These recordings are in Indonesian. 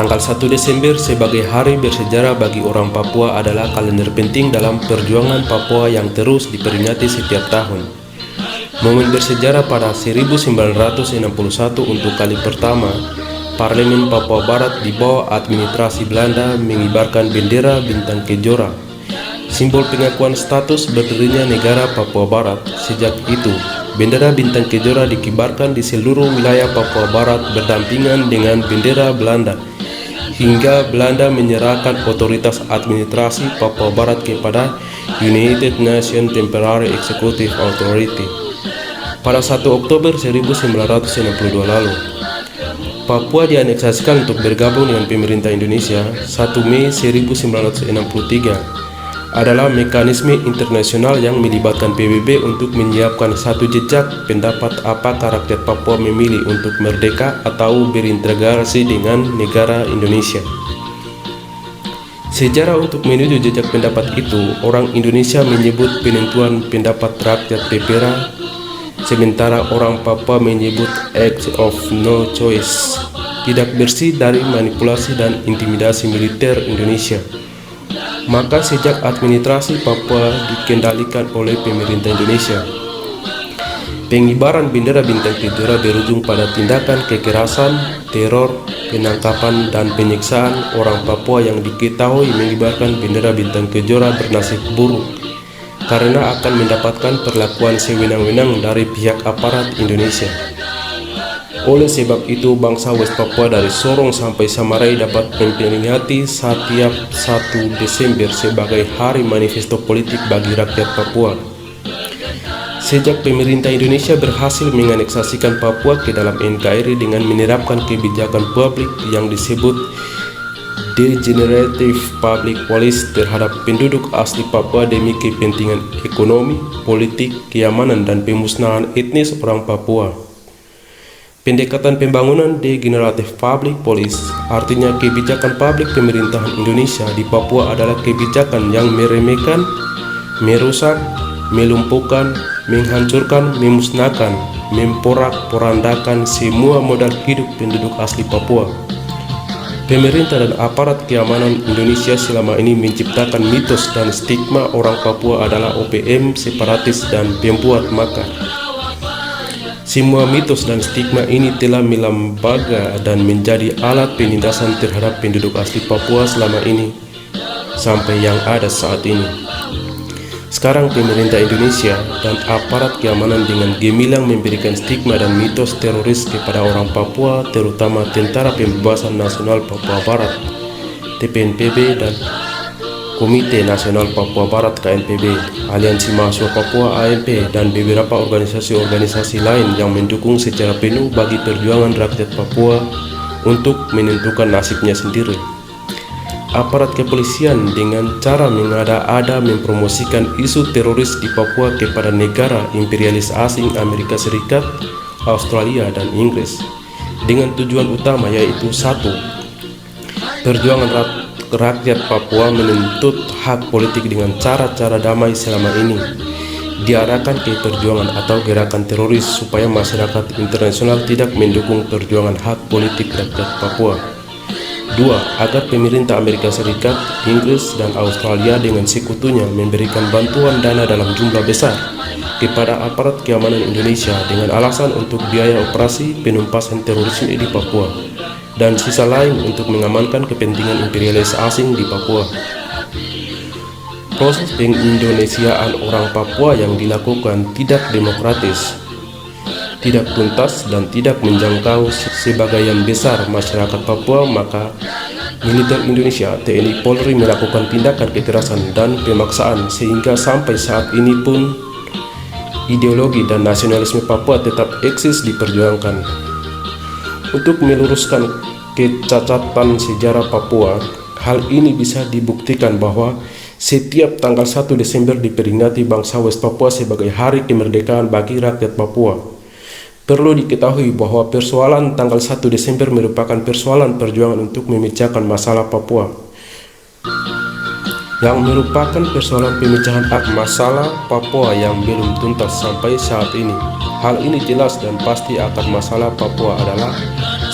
Tanggal 1 Desember sebagai hari bersejarah bagi orang Papua adalah kalender penting dalam perjuangan Papua yang terus diperingati setiap tahun. Momen bersejarah pada 1961 untuk kali pertama, Parlemen Papua Barat di bawah administrasi Belanda mengibarkan bendera bintang kejora, simbol pengakuan status berdirinya negara Papua Barat. Sejak itu, bendera bintang kejora dikibarkan di seluruh wilayah Papua Barat berdampingan dengan bendera Belanda, hingga Belanda menyerahkan otoritas administrasi Papua Barat kepada United Nations Temporary Executive Authority pada 1 Oktober 1962 lalu. Papua dianeksasikan untuk bergabung dengan pemerintah Indonesia 1 Mei 1963. Adalah mekanisme internasional yang melibatkan PBB untuk menyiapkan satu jejak pendapat apakah rakyat Papua memilih untuk merdeka atau berintegrasi dengan negara Indonesia. Sejarah untuk menuju jejak pendapat itu, orang Indonesia menyebut penentuan pendapat rakyat PPRA, sementara orang Papua menyebut Act of No Choice, tidak bersih dari manipulasi dan intimidasi militer Indonesia. Maka sejak administrasi Papua dikendalikan oleh pemerintah Indonesia, pengibaran bendera bintang kejora berujung pada tindakan kekerasan, teror, penangkapan, dan penyiksaan orang Papua yang diketahui mengibarkan bendera bintang kejora bernasib buruk karena akan mendapatkan perlakuan sewenang-wenang dari pihak aparat Indonesia. Oleh sebab itu, bangsa West Papua dari Sorong sampai Samarai dapat memperingati setiap 1 Desember sebagai hari manifesto politik bagi rakyat Papua. Sejak pemerintah Indonesia berhasil menganeksasikan Papua ke dalam NKRI dengan menerapkan kebijakan publik yang disebut Degenerative Public Policy terhadap penduduk asli Papua demi kepentingan ekonomi, politik, keamanan, dan pemusnahan etnis orang Papua. Pendekatan pembangunan Degenerative Public Policy artinya kebijakan publik pemerintahan Indonesia di Papua adalah kebijakan yang meremehkan, merusak, melumpuhkan, menghancurkan, memusnahkan, memporak-porandakan semua modal hidup penduduk asli Papua. Pemerintah dan aparat keamanan Indonesia selama ini menciptakan mitos dan stigma orang Papua adalah OPM, separatis, dan pembuat makar. Semua mitos dan stigma ini telah melembaga dan menjadi alat penindasan terhadap penduduk asli Papua selama ini sampai yang ada saat ini. Sekarang pemerintah Indonesia dan aparat keamanan dengan gemilang memberikan stigma dan mitos teroris kepada orang Papua, terutama Tentara Pembebasan Nasional Papua Barat (TPNPB) dan Komite Nasional Papua Barat (KNPB), Aliansi Mahasiswa Papua (AMP), dan beberapa organisasi-organisasi lain yang mendukung secara penuh bagi perjuangan rakyat Papua untuk menentukan nasibnya sendiri. Aparat kepolisian dengan cara mengada-ada mempromosikan isu teroris di Papua kepada negara imperialis asing Amerika Serikat, Australia, dan Inggris dengan tujuan utama yaitu 1. Perjuangan rakyat Papua menuntut hak politik dengan cara-cara damai selama ini diarahkan ke perjuangan atau gerakan teroris supaya masyarakat internasional tidak mendukung perjuangan hak politik rakyat Papua. 2. Agar pemerintah Amerika Serikat, Inggris, dan Australia dengan sekutunya memberikan bantuan dana dalam jumlah besar kepada aparat keamanan Indonesia dengan alasan untuk biaya operasi penumpasan terorisme di Papua, dan sisa lain untuk mengamankan kepentingan imperialis asing di Papua. Proses pengindonesiaan orang Papua yang dilakukan tidak demokratis, tidak tuntas, dan tidak menjangkau sebagian besar masyarakat Papua, maka militer Indonesia, TNI Polri melakukan tindakan kekerasan dan pemaksaan sehingga sampai saat ini pun ideologi dan nasionalisme Papua tetap eksis diperjuangkan. Untuk meluruskan kecacatan sejarah Papua, hal ini bisa dibuktikan bahwa setiap tanggal 1 Desember diperingati bangsa West Papua sebagai hari kemerdekaan bagi rakyat Papua. Perlu diketahui bahwa persoalan tanggal 1 Desember merupakan persoalan perjuangan untuk memecahkan masalah Papua, yang merupakan persoalan pemecahan masalah Papua yang belum tuntas sampai saat ini. Hal ini jelas dan pasti akan masalah Papua adalah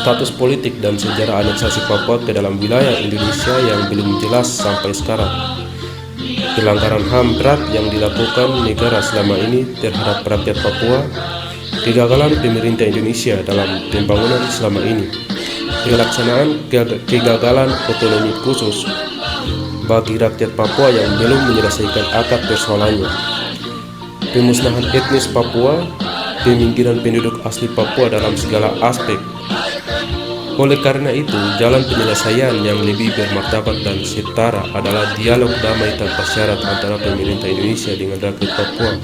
status politik dan sejarah aneksasi Papua ke dalam wilayah Indonesia yang belum jelas sampai sekarang. Pelanggaran HAM berat yang dilakukan negara selama ini terhadap rakyat Papua, kegagalan pemerintah Indonesia dalam pembangunan selama ini, kegagalan otonomi khusus bagi rakyat Papua yang belum menyelesaikan akar persoalannya, pemusnahan etnis Papua, peminggiran penduduk asli Papua dalam segala aspek. Oleh karena itu, jalan penyelesaian yang lebih bermartabat dan setara adalah dialog damai tanpa syarat antara pemerintah Indonesia dengan rakyat Papua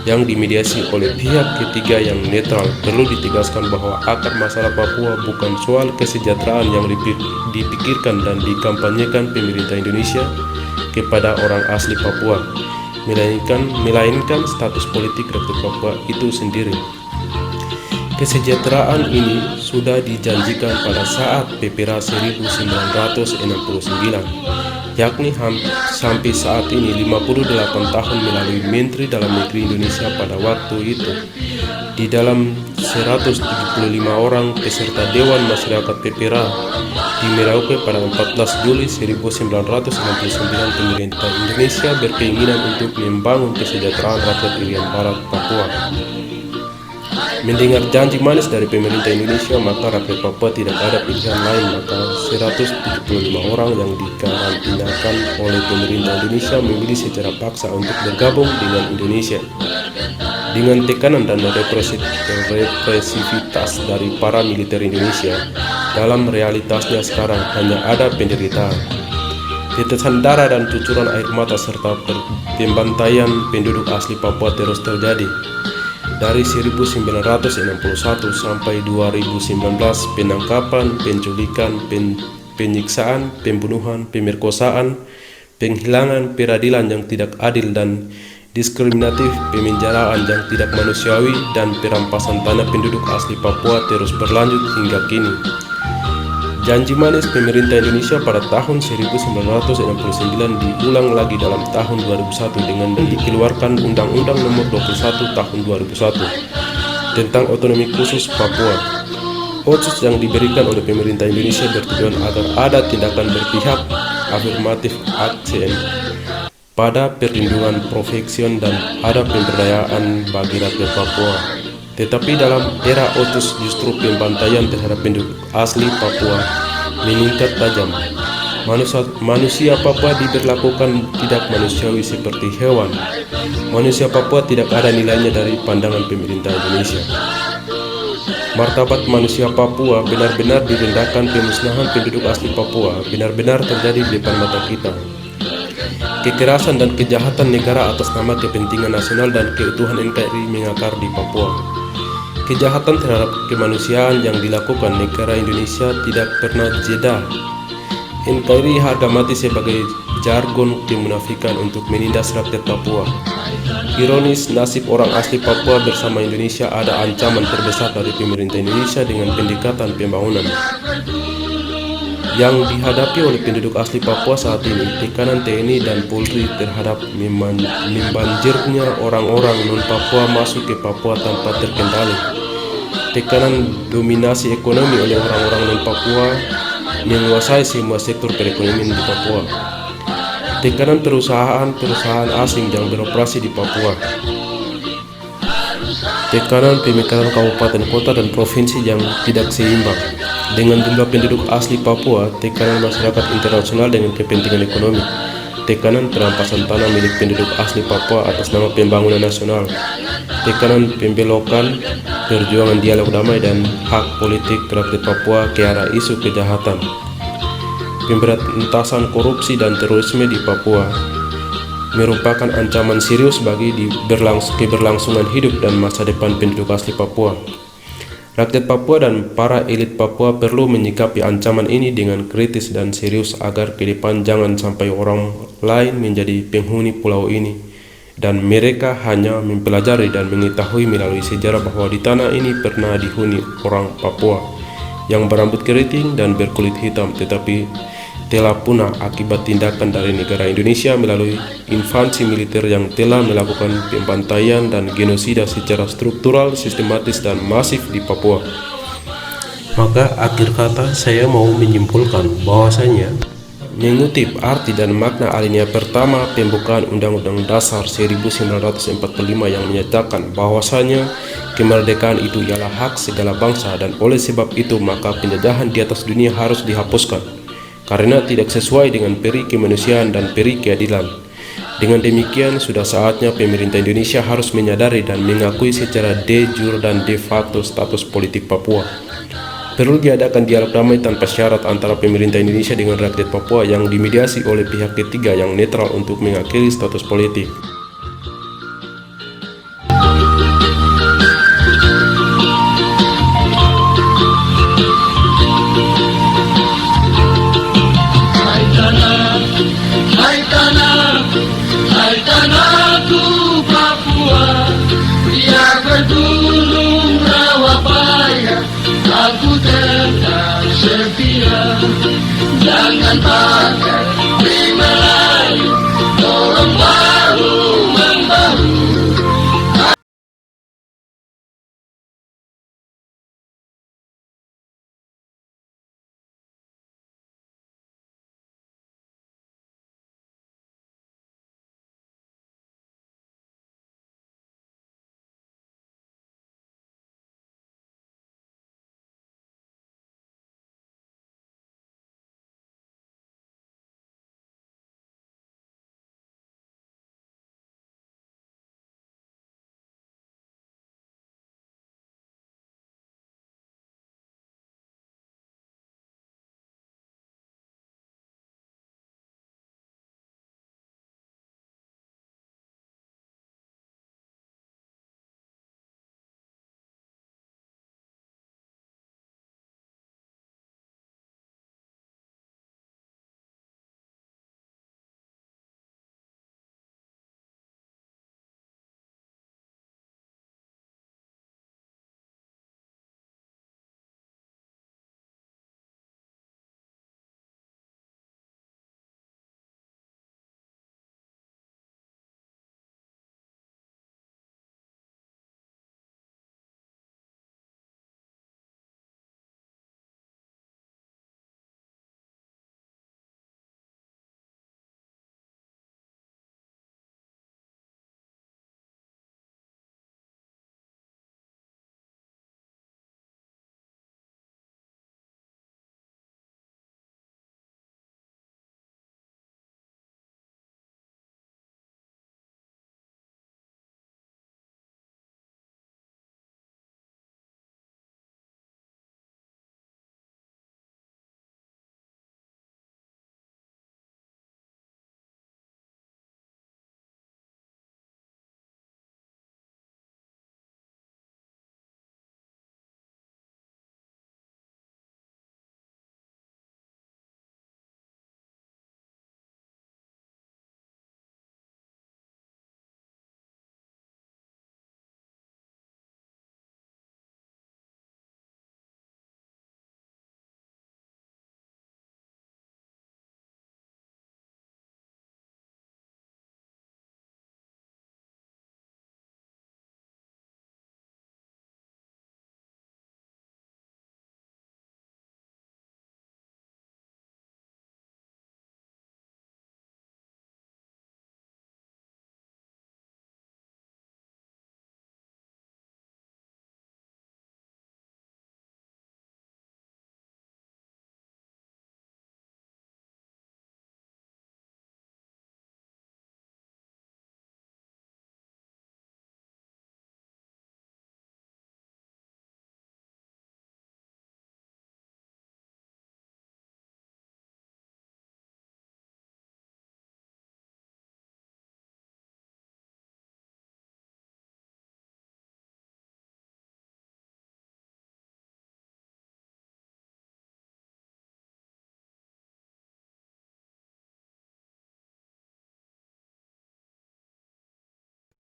yang dimediasi oleh pihak ketiga yang netral. Perlu ditegaskan bahwa akar masalah Papua bukan soal kesejahteraan yang dipikirkan dan dikampanyekan pemerintah Indonesia kepada orang asli Papua, melainkan status politik rakyat Papua itu sendiri. Kesejahteraan ini sudah dijanjikan pada saat PPRA 1969, yakni sampai saat ini 58 tahun melalui Menteri Dalam Negeri Indonesia pada waktu itu. Di dalam 175 orang peserta Dewan Masyarakat PPRA di Merauke pada 14 Juli 1969, pemerintah Indonesia berkeinginan untuk membangun kesejahteraan rakyat Irian Barat, Papua. Mendengar janji manis dari pemerintah Indonesia, maka rakyat Papua tidak ada pilihan lain, maka 175 orang yang dikarantinakan oleh pemerintah Indonesia memilih secara paksa untuk bergabung dengan Indonesia. Dengan tekanan dan represivitas dari para militer Indonesia, dalam realitasnya sekarang hanya ada penderitaan, tetesan darah dan cucuran air mata serta pembantaian penduduk asli Papua terus terjadi. Dari 1961 sampai 2019, penangkapan, penculikan, penyiksaan, pembunuhan, pemerkosaan, penghilangan peradilan yang tidak adil dan diskriminatif, pemenjaraan yang tidak manusiawi, dan perampasan tanah penduduk asli Papua terus berlanjut hingga kini. Janji manis pemerintah Indonesia pada tahun 1969 diulang lagi dalam tahun 2001 dengan dikeluarkan Undang-Undang Nomor 21 Tahun 2001 tentang otonomi khusus Papua. Otsus yang diberikan oleh pemerintah Indonesia bertujuan agar ada tindakan berpihak afirmatif ASEAN pada perlindungan profesion dan ada pemberdayaan bagi rakyat Papua. Tetapi dalam era Otsus justru pembantaian terhadap penduduk asli Papua meningkat tajam. Manusia Papua diberlakukan tidak manusiawi seperti hewan. Manusia Papua tidak ada nilainya dari pandangan pemerintah Indonesia. Martabat manusia Papua benar-benar direndahkan. Pemusnahan penduduk asli Papua benar-benar terjadi di depan mata kita. Kekerasan dan kejahatan negara atas nama kepentingan nasional dan keutuhan NKRI mengakar di Papua. Kejahatan terhadap kemanusiaan yang dilakukan negara Indonesia tidak pernah jeda. NKRI harga mati sebagai jargon kemunafikan untuk menindas rakyat Papua. Ironis, nasib orang asli Papua bersama Indonesia ada ancaman terbesar dari pemerintah Indonesia dengan pendekatan pembangunan. Yang dihadapi oleh penduduk asli Papua saat ini, tekanan TNI dan Polri terhadap membanjirnya orang-orang non-Papua masuk ke Papua tanpa terkendali. Tekanan dominasi ekonomi oleh orang-orang non-Papua menguasai semua sektor perekonomian di Papua. Tekanan perusahaan asing yang beroperasi di Papua. Tekanan pemekaran kabupaten, kota, dan provinsi yang tidak seimbang. Dengan jumlah penduduk asli Papua, tekanan masyarakat internasional dengan kepentingan ekonomi, tekanan perampasan tanah milik penduduk asli Papua atas nama pembangunan nasional, tekanan pembelokan perjuangan dialog damai dan hak politik rakyat Papua ke arah isu kejahatan, pemberantasan korupsi dan terorisme di Papua merupakan ancaman serius bagi keberlangsungan hidup dan masa depan penduduk asli Papua. Rakyat Papua dan para elit Papua perlu menyikapi ancaman ini dengan kritis dan serius agar ke depan jangan sampai orang lain menjadi penghuni pulau ini dan mereka hanya mempelajari dan mengetahui melalui sejarah bahwa di tanah ini pernah dihuni orang Papua yang berambut keriting dan berkulit hitam, tetapi telah punah akibat tindakan dari negara Indonesia melalui invasi militer yang telah melakukan pembantaian dan genosida secara struktural, sistematis, dan masif di Papua. Maka akhir kata saya mau menyimpulkan bahwasanya mengutip arti dan makna alinea pertama pembukaan Undang-Undang Dasar 1945 yang menyatakan bahwasanya kemerdekaan itu ialah hak segala bangsa, dan oleh sebab itu maka penjajahan di atas dunia harus dihapuskan karena tidak sesuai dengan peri kemanusiaan dan peri keadilan. Dengan demikian, sudah saatnya pemerintah Indonesia harus menyadari dan mengakui secara de jure dan de facto status politik Papua. Perlu diadakan dialog damai tanpa syarat antara pemerintah Indonesia dengan rakyat Papua yang dimediasi oleh pihak ketiga yang netral untuk mengakhiri status politik. Hai tanahku Papua, biar bergunung rawa payah, aku tetap setia. Jangan pakai